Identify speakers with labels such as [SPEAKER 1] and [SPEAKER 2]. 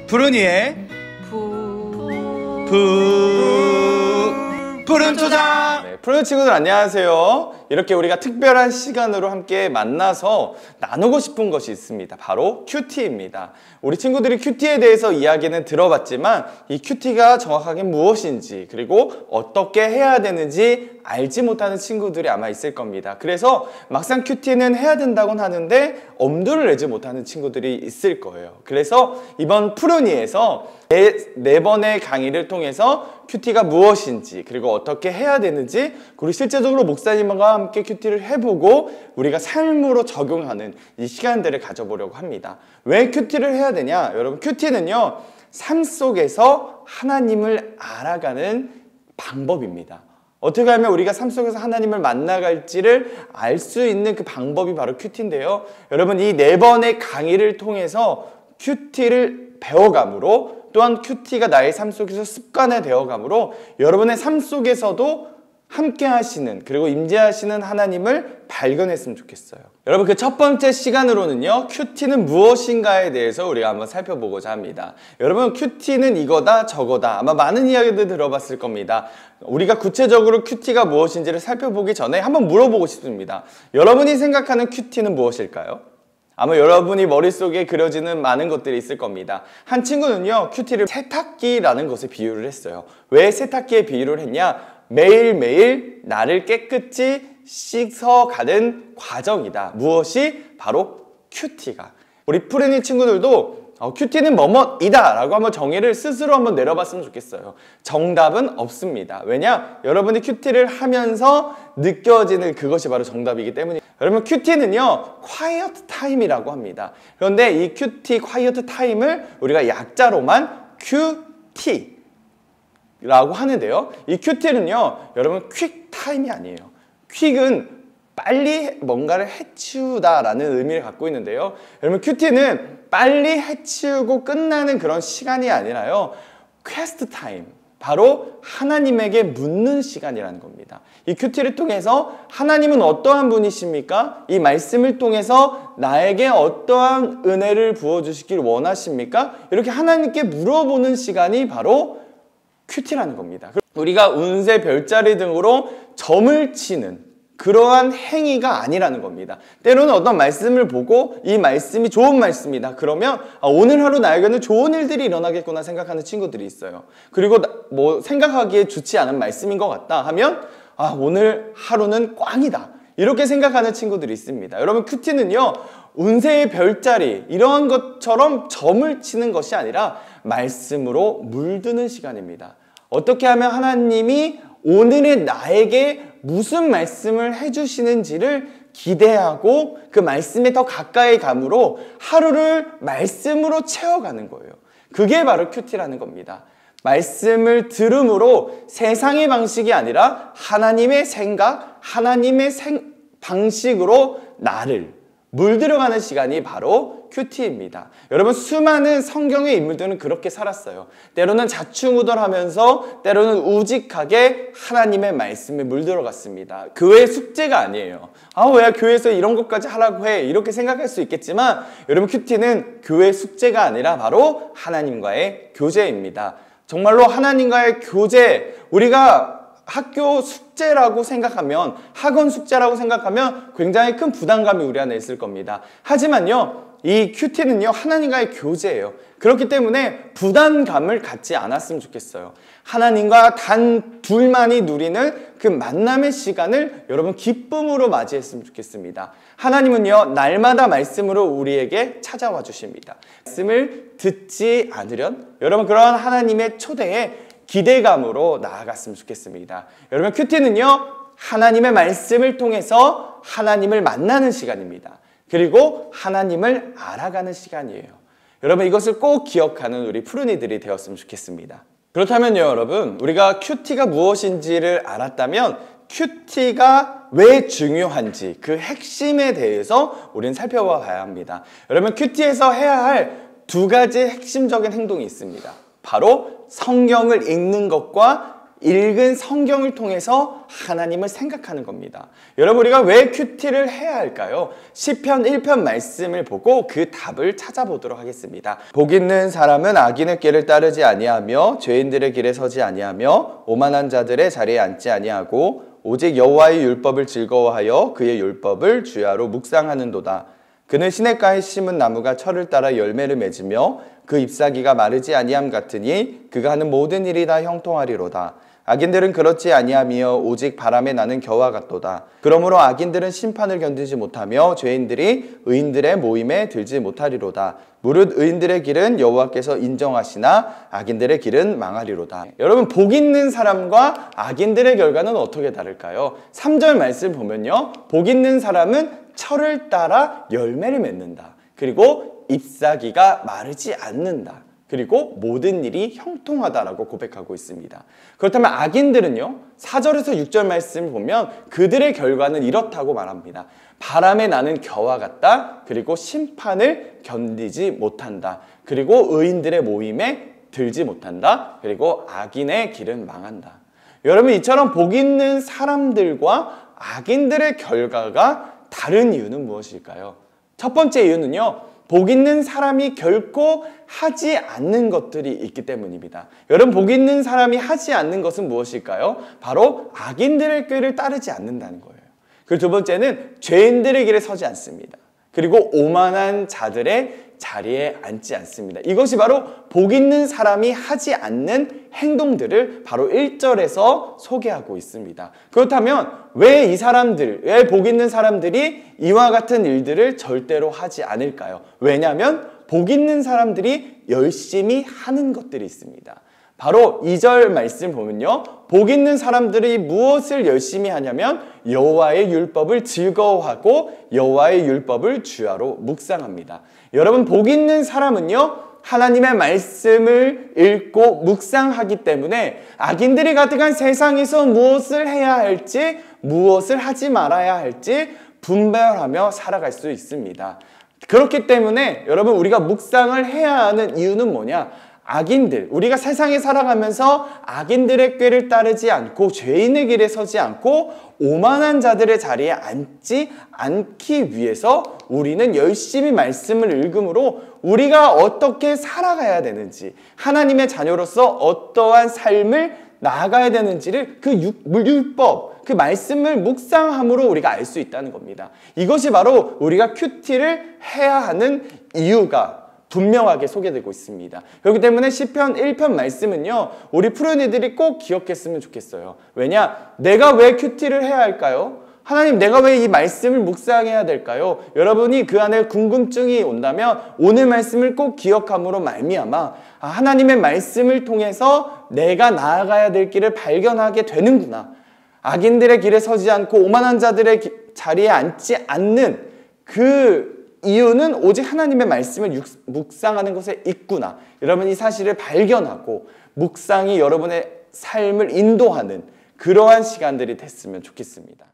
[SPEAKER 1] 푸른이의 푸른 초장.
[SPEAKER 2] 네, 푸른 친구들 안녕하세요. 이렇게 우리가 특별한 시간으로 함께 만나서 나누고 싶은 것이 있습니다. 바로 큐티입니다. 우리 친구들이 큐티에 대해서 이야기는 들어봤지만 이 큐티가 정확하게 무엇인지 그리고 어떻게 해야 되는지 알지 못하는 친구들이 아마 있을 겁니다. 그래서 막상 큐티는 해야 된다고는 하는데 엄두를 내지 못하는 친구들이 있을 거예요. 그래서 이번 푸른이에서 네 번의 강의를 통해서 큐티가 무엇인지 그리고 어떻게 해야 되는지 그리고 실제적으로 목사님과 함께 큐티를 해보고 우리가 삶으로 적용하는 이 시간들을 가져보려고 합니다. 왜 큐티를 해야 되냐? 여러분, 큐티는요 삶 속에서 하나님을 알아가는 방법입니다. 어떻게 하면 우리가 삶 속에서 하나님을 만나갈지를 알 수 있는 그 방법이 바로 큐티인데요. 여러분, 이 네 번의 강의를 통해서 큐티를 배워감으로 또한 큐티가 나의 삶 속에서 습관이 되어감으로 여러분의 삶 속에서도 함께 하시는 그리고 임재하시는 하나님을 발견했으면 좋겠어요. 여러분, 그 첫 번째 시간으로는요 큐티는 무엇인가에 대해서 우리가 한번 살펴보고자 합니다. 여러분, 큐티는 이거다 저거다 아마 많은 이야기들 들어봤을 겁니다. 우리가 구체적으로 큐티가 무엇인지를 살펴보기 전에 한번 물어보고 싶습니다. 여러분이 생각하는 큐티는 무엇일까요? 아마 여러분이 머릿속에 그려지는 많은 것들이 있을 겁니다. 한 친구는요 큐티를 세탁기라는 것에 비유를 했어요. 왜 세탁기에 비유를 했냐? 매일매일 나를 깨끗이 씻어가는 과정이다. 무엇이? 바로 큐티가. 우리 푸른이 친구들도 큐티는 뭐뭐이다 라고 한번 정의를 스스로 한번 내려봤으면 좋겠어요. 정답은 없습니다. 왜냐? 여러분이 큐티를 하면서 느껴지는 그것이 바로 정답이기 때문에. 여러분, 큐티는요 quiet time이라고 합니다. 그런데 이 큐티 quiet time을 우리가 약자로만 큐티 라고 하는데요, 이 큐티는요 여러분 퀵 타임이 아니에요. 퀵은 빨리 뭔가를 해치우다 라는 의미를 갖고 있는데요, 여러분 큐티는 빨리 해치우고 끝나는 그런 시간이 아니라요 퀘스트 타임, 바로 하나님에게 묻는 시간이라는 겁니다. 이 큐티를 통해서 하나님은 어떠한 분이십니까? 이 말씀을 통해서 나에게 어떠한 은혜를 부어주시길 원하십니까? 이렇게 하나님께 물어보는 시간이 바로 큐티라는 겁니다. 우리가 운세, 별자리 등으로 점을 치는 그러한 행위가 아니라는 겁니다. 때로는 어떤 말씀을 보고 이 말씀이 좋은 말씀이다 그러면 오늘 하루 나에게는 좋은 일들이 일어나겠구나 생각하는 친구들이 있어요. 그리고 뭐 생각하기에 좋지 않은 말씀인 것 같다 하면 오늘 하루는 꽝이다 이렇게 생각하는 친구들이 있습니다. 여러분, 큐티는요 운세의 별자리 이러한 것처럼 점을 치는 것이 아니라 말씀으로 물드는 시간입니다. 어떻게 하면 하나님이 오늘의 나에게 무슨 말씀을 해주시는지를 기대하고 그 말씀에 더 가까이 감으로 하루를 말씀으로 채워가는 거예요. 그게 바로 큐티라는 겁니다. 말씀을 들음으로 세상의 방식이 아니라 하나님의 생각, 하나님의 방식으로 나를 물들어가는 시간이 바로 큐티입니다. 여러분, 수많은 성경의 인물들은 그렇게 살았어요. 때로는 자충우돌하면서 때로는 우직하게 하나님의 말씀에 물들어갔습니다. 교회 숙제가 아니에요. 왜 교회에서 이런 것까지 하라고 해 이렇게 생각할 수 있겠지만 여러분, 큐티는 교회 숙제가 아니라 바로 하나님과의 교제입니다. 정말로 하나님과의 교제, 우리가 학교 숙제라고 생각하면, 학원 숙제라고 생각하면 굉장히 큰 부담감이 우리 안에 있을 겁니다. 하지만요 이 큐티는요 하나님과의 교제예요. 그렇기 때문에 부담감을 갖지 않았으면 좋겠어요. 하나님과 단 둘만이 누리는 그 만남의 시간을 여러분 기쁨으로 맞이했으면 좋겠습니다. 하나님은요 날마다 말씀으로 우리에게 찾아와 주십니다. 말씀을 듣지 않으련 여러분 그러한 하나님의 초대에 기대감으로 나아갔으면 좋겠습니다. 여러분, 큐티는요 하나님의 말씀을 통해서 하나님을 만나는 시간입니다. 그리고 하나님을 알아가는 시간이에요. 여러분, 이것을 꼭 기억하는 우리 푸른이들이 되었으면 좋겠습니다. 그렇다면요 여러분, 우리가 큐티가 무엇인지를 알았다면 큐티가 왜 중요한지 그 핵심에 대해서 우리는 살펴봐야 합니다. 여러분, 큐티에서 해야 할 두 가지 핵심적인 행동이 있습니다. 바로 성경을 읽는 것과 읽은 성경을 통해서 하나님을 생각하는 겁니다. 여러분, 우리가 왜 큐티를 해야 할까요? 시편 1편 말씀을 보고 그 답을 찾아보도록 하겠습니다. 복 있는 사람은 악인의 길을 따르지 아니하며 죄인들의 길에 서지 아니하며 오만한 자들의 자리에 앉지 아니하고 오직 여호와의 율법을 즐거워하여 그의 율법을 주야로 묵상하는도다. 그는 시냇가에 심은 나무가 철을 따라 열매를 맺으며 그 잎사귀가 마르지 아니함 같으니 그가 하는 모든 일이 다 형통하리로다. 악인들은 그렇지 아니하며 오직 바람에 나는 겨와 같도다. 그러므로 악인들은 심판을 견디지 못하며 죄인들이 의인들의 모임에 들지 못하리로다. 무릇 의인들의 길은 여호와께서 인정하시나 악인들의 길은 망하리로다. 여러분, 복 있는 사람과 악인들의 결과는 어떻게 다를까요? 3절 말씀 보면요, 복 있는 사람은 철을 따라 열매를 맺는다. 그리고 잎사귀가 마르지 않는다. 그리고 모든 일이 형통하다라고 고백하고 있습니다. 그렇다면 악인들은요, 4절에서 6절 말씀을 보면 그들의 결과는 이렇다고 말합니다. 바람에 나는 겨와 같다. 그리고 심판을 견디지 못한다. 그리고 의인들의 모임에 들지 못한다. 그리고 악인의 길은 망한다. 여러분, 이처럼 복 있는 사람들과 악인들의 결과가 다른 이유는 무엇일까요? 첫 번째 이유는요, 복 있는 사람이 결코 하지 않는 것들이 있기 때문입니다. 여러분, 복 있는 사람이 하지 않는 것은 무엇일까요? 바로 악인들의 꾀를 따르지 않는다는 거예요. 그리고 두 번째는 죄인들의 길에 서지 않습니다. 그리고 오만한 자들의 자리에 앉지 않습니다. 이것이 바로 복 있는 사람이 하지 않는 행동들을 바로 1절에서 소개하고 있습니다. 그렇다면 왜 이 사람들, 왜 복 있는 사람들이 이와 같은 일들을 절대로 하지 않을까요? 왜냐하면 복 있는 사람들이 열심히 하는 것들이 있습니다. 바로 2절 말씀 보면요, 복 있는 사람들이 무엇을 열심히 하냐면 여호와의 율법을 즐거워하고 여호와의 율법을 주야로 묵상합니다. 여러분, 복 있는 사람은요, 하나님의 말씀을 읽고 묵상하기 때문에 악인들이 가득한 세상에서 무엇을 해야 할지, 무엇을 하지 말아야 할지 분별하며 살아갈 수 있습니다. 그렇기 때문에 여러분, 우리가 묵상을 해야 하는 이유는 뭐냐? 악인들, 우리가 세상에 살아가면서 악인들의 꾀를 따르지 않고 죄인의 길에 서지 않고 오만한 자들의 자리에 앉지 않기 위해서 우리는 열심히 말씀을 읽음으로 우리가 어떻게 살아가야 되는지, 하나님의 자녀로서 어떠한 삶을 나아가야 되는지를 그 율법, 그 말씀을 묵상함으로 우리가 알 수 있다는 겁니다. 이것이 바로 우리가 큐티를 해야 하는 이유가 분명하게 소개되고 있습니다. 그렇기 때문에 시편 1편 말씀은요, 우리 푸른이들이 꼭 기억했으면 좋겠어요. 왜냐? 내가 왜 큐티를 해야 할까요? 하나님, 내가 왜 이 말씀을 묵상해야 될까요? 여러분이 그 안에 궁금증이 온다면 오늘 말씀을 꼭 기억함으로 말미암아 하나님의 말씀을 통해서 내가 나아가야 될 길을 발견하게 되는구나. 악인들의 길에 서지 않고 오만한 자들의 자리에 앉지 않는 그 이유는 오직 하나님의 말씀을 묵상하는 것에 있구나. 여러분, 이 사실을 발견하고 묵상이 여러분의 삶을 인도하는 그러한 시간들이 됐으면 좋겠습니다.